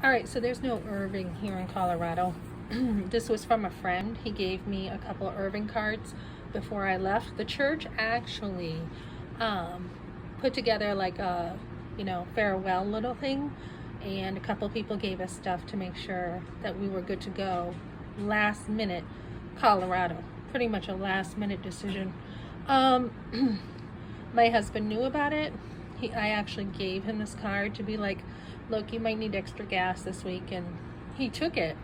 All right, so there's no Irving here in Colorado. This was from a friend. He gave me a couple of Irving cards before I left. The church actually um, put together like a, farewell little thing, and a couple people gave us stuff to make sure that we were good to go. Last minute, Colorado, pretty much a last minute decision. Um, my husband knew about it. I actually gave him this card to be like, look, you might need extra gas this week, and he took it.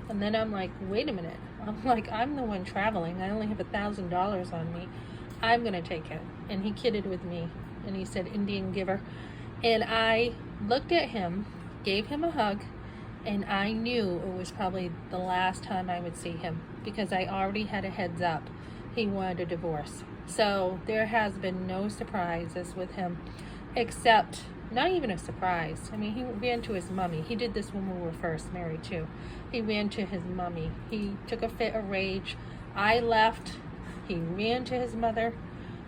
And then I'm like, wait a minute. I'm like, I'm the one traveling. I only have $1,000 on me. I'm gonna take it. And he kidded with me, and he said, Indian giver. And I looked at him, gave him a hug, and I knew it was probably the last time I would see him, because I already had a heads up he wanted a divorce. So there has been no surprises with him, except not even a surprise. I mean, he ran to his mummy. He did this when we were first married too. He ran to his mummy. He took a fit of rage. I left. He ran to his mother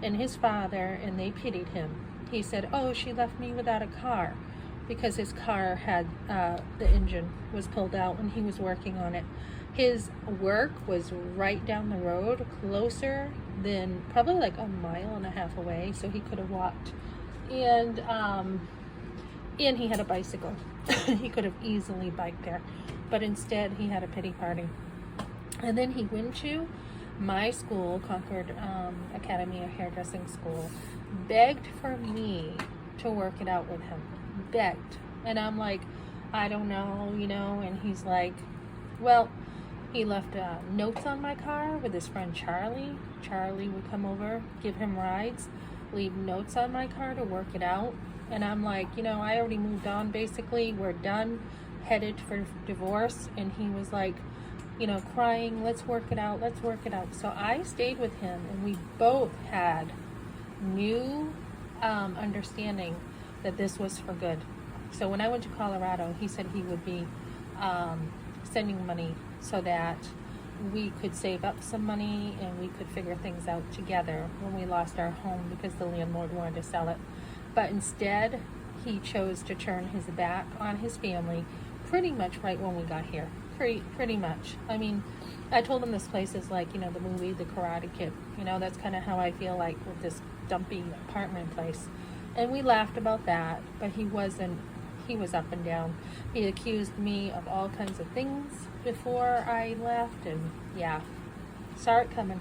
and his father, and they pitied him. He said, oh, she left me without a car, because his car had, the engine was pulled out when he was working on it. His work was right down the road, closer than probably like a mile and a half away, so he could have walked. And he had a bicycle. He could have easily biked there, but instead he had a pity party. And then he went to my school, Concord Academy of Hairdressing School, begged for me to work it out with him. Begged. And I'm like, I don't know, and he's like, well, he left notes on my car with his friend Charlie. Charlie would come over, give him rides, leave notes on my car to work it out. And I'm like, I already moved on basically. We're done, headed for divorce. And he was like, crying, let's work it out, let's work it out. So I stayed with him, and we both had new understanding that this was for good. So when I went to Colorado, he said he would be sending money so that we could save up some money and we could figure things out together when we lost our home, because the landlord wanted to sell it. But instead, he chose to turn his back on his family pretty much right when we got here. Pretty much. I mean, I told him this place is like, the movie The Karate Kid. That's kind of how I feel like with this dumpy apartment place. And we laughed about that, but he was up and down. He accused me of all kinds of things before I left, and yeah, saw it coming.